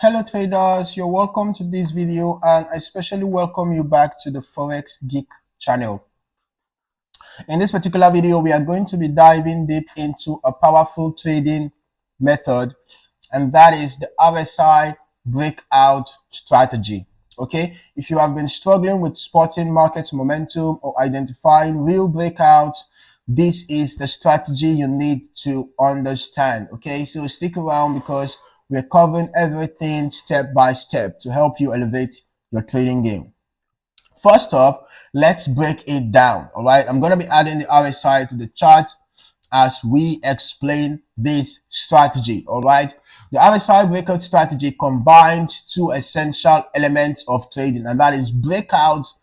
Hello traders, you're welcome to this video and I especially welcome you back to the Forex Geek channel. In this particular video, we are going to be diving deep into a powerful trading method, and that is the RSI Breakout Strategy. Okay, if you have been struggling with spotting market momentum or identifying real breakouts, this is the strategy you need to understand. Okay, so stick around because we're covering everything step by step to help you elevate your trading game. First off, let's break it down. All right, I'm going to be adding the RSI to the chart as we explain this strategy. All right, the RSI breakout strategy combines two essential elements of trading, and that is breakouts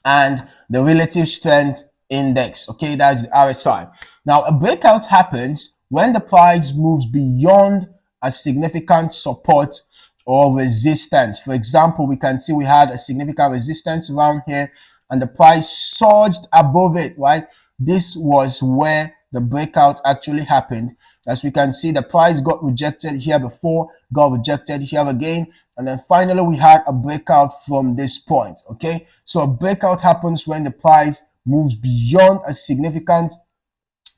and the relative strength index. Okay, that's the RSI. Now, a breakout happens when the price moves beyond a significant support or resistance. For example, we can see we had a significant resistance around here and the price surged above it, right? This was where the breakout actually happened. As we can see, the price got rejected here before, got rejected here again, and then finally we had a breakout from this point. Okay, so a breakout happens when the price moves beyond a significant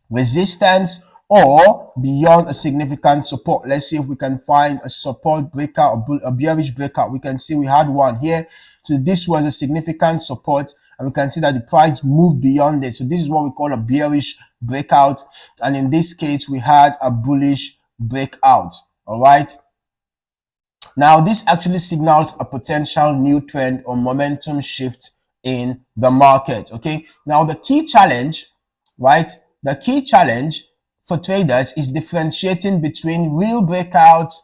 resistance or beyond a significant support. Let's see if we can find a support breakout, a bearish breakout. We can see we had one here. So this was a significant support, and we can see that the price moved beyond it. So this is what we call a bearish breakout, and in this case we had a bullish breakout. All right, now this actually signals a potential new trend or momentum shift in the market. Okay, now the key challenge, right, the key challenge for traders is differentiating between real breakouts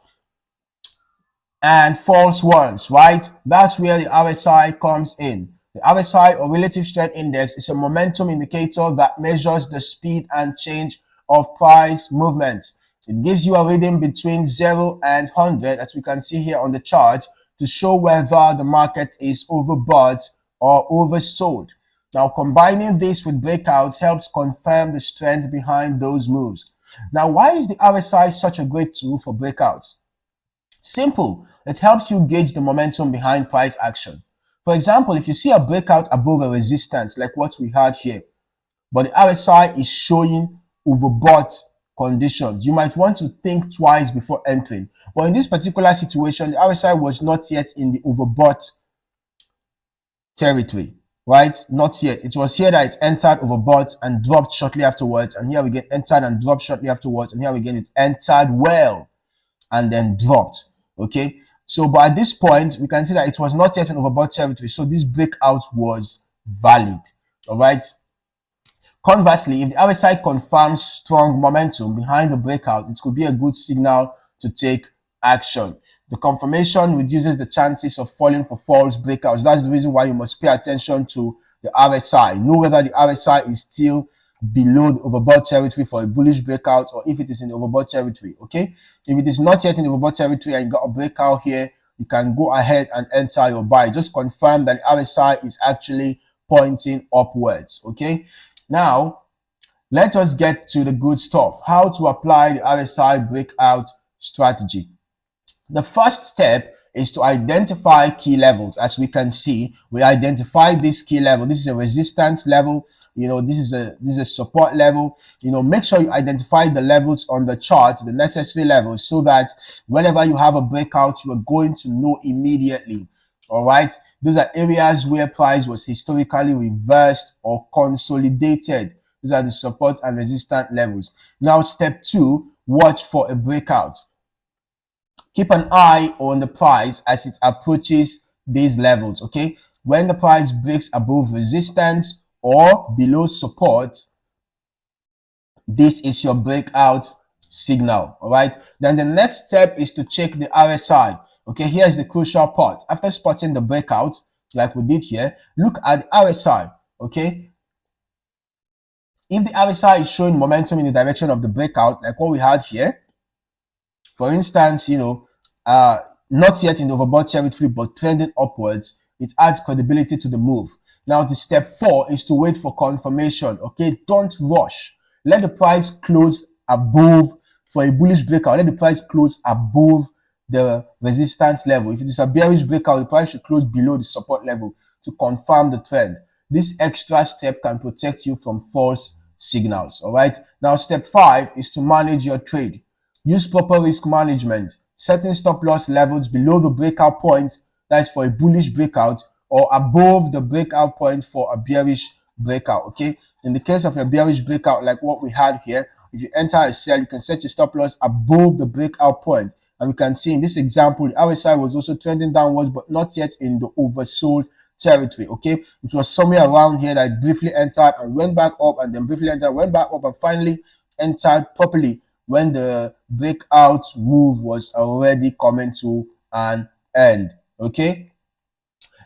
and false ones, right? That's where the RSI comes in. The RSI, or relative strength index, is a momentum indicator that measures the speed and change of price movements. It gives you a reading between 0 and 100, as we can see here on the chart, to show whether the market is overbought or oversold. Now, combining this with breakouts helps confirm the strength behind those moves. Now, why is the RSI such a great tool for breakouts? Simple. It helps you gauge the momentum behind price action. For example, if you see a breakout above a resistance like what we had here, but the RSI is showing overbought conditions, you might want to think twice before entering. But in this particular situation, the RSI was not yet in the overbought territory. Right? Not yet. It was here that it entered overbought and dropped shortly afterwards. And here we get entered and dropped shortly afterwards. And here again, it entered well and then dropped. Okay. So, but at this point, we can see that it was not yet an overbought territory. So this breakout was valid. All right. Conversely, if the RSI confirms strong momentum behind the breakout, it could be a good signal to take action. The confirmation reduces the chances of falling for false breakouts. That's the reason why you must pay attention to the RSI. Know whether the RSI is still below the overbought territory for a bullish breakout, or if it is in the overbought territory. Okay, if it is not yet in the overbought territory and you got a breakout here, you can go ahead and enter your buy. Just confirm that the RSI is actually pointing upwards. Okay, now let us get to the good stuff. How to apply the RSI breakout strategy. The first step is to identify key levels. As we can see, we identify this key level. This is a resistance level. You know, this is a support level. You know, make sure you identify the levels on the chart, the necessary levels, so that whenever you have a breakout, you are going to know immediately. All right. Those are areas where price was historically reversed or consolidated. These are the support and resistance levels. Now, step 2, watch for a breakout. Keep an eye on the price as it approaches these levels, okay? When the price breaks above resistance or below support, this is your breakout signal, all right? Then the next step is to check the RSI, okay? Here's the crucial part. After spotting the breakout, like we did here, look at the RSI, okay? If the RSI is showing momentum in the direction of the breakout, like what we had here, for instance, you know, not yet in the overbought territory, but trending upwards, it adds credibility to the move. Now, the step 4 is to wait for confirmation. Okay, don't rush. Let the price close above for a bullish breakout. Let the price close above the resistance level. If it is a bearish breakout, the price should close below the support level to confirm the trend. This extra step can protect you from false signals. All right. Now, step 5 is to manage your trade. Use proper risk management. Setting stop loss levels below the breakout point, that is for a bullish breakout, or above the breakout point for a bearish breakout. Okay. In the case of a bearish breakout like what we had here, if you enter a sell, you can set your stop loss above the breakout point. And we can see in this example, the RSI was also trending downwards, but not yet in the oversold territory. Okay, it was somewhere around here that it briefly entered and went back up, and then briefly entered, went back up, and finally entered properly when the breakout move was already coming to an end. Okay,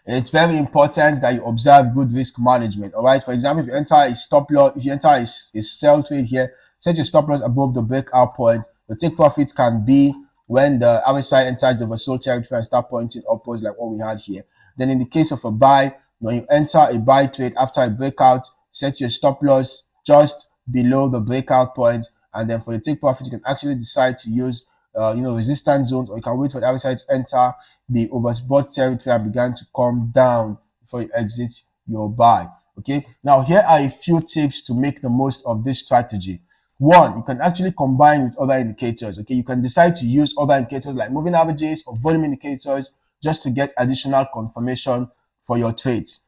it's very important that you observe good risk management. All right, for example, if you enter a stop loss, if you enter a sell trade here, set your stop loss above the breakout point. The take profit can be when the RSI enters the oversold territory and start pointing upwards like what we had here. Then in the case of a buy, when you enter a buy trade after a breakout, set your stop loss just below the breakout point, and then for your take profit, you can actually decide to use resistance zones, or you can wait for the RSI to enter the overbought territory and begin to come down before you exit your buy. Okay, now here are a few tips to make the most of this strategy. One, you can actually combine with other indicators. Okay, you can decide to use other indicators like moving averages or volume indicators just to get additional confirmation for your trades.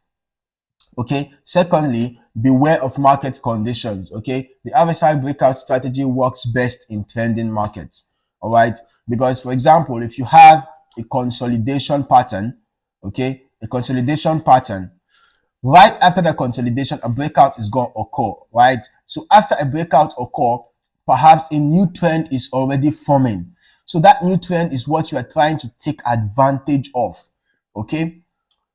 Okay, secondly, beware of market conditions. Okay, the RSI breakout strategy works best in trending markets. All right, because for example, if you have a consolidation pattern, okay, a consolidation pattern, right after the consolidation, a breakout is going to occur, right? So after a breakout occur, perhaps a new trend is already forming. So that new trend is what you are trying to take advantage of. Okay,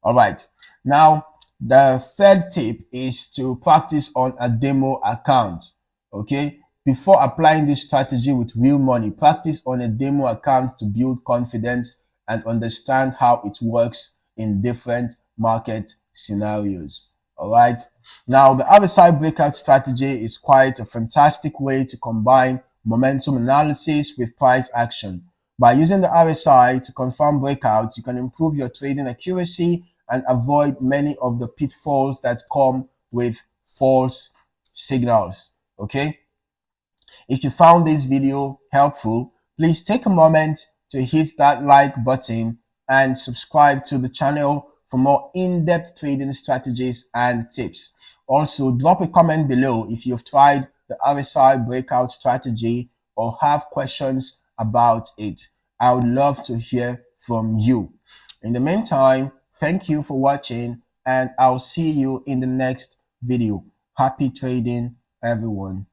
all right. Now, the third tip is to practice on a demo account. Okay, before applying this strategy with real money, practice on a demo account to build confidence and understand how it works in different market scenarios. All right. Now, the RSI breakout strategy is quite a fantastic way to combine momentum analysis with price action. By using the RSI to confirm breakouts, you can improve your trading accuracy and avoid many of the pitfalls that come with false signals. Okay. If you found this video helpful, please take a moment to hit that like button and subscribe to the channel for more in-depth trading strategies and tips. Also, drop a comment below if you've tried the RSI breakout strategy or have questions about it. I would love to hear from you. In the meantime, thank you for watching, and I'll see you in the next video. Happy trading, everyone.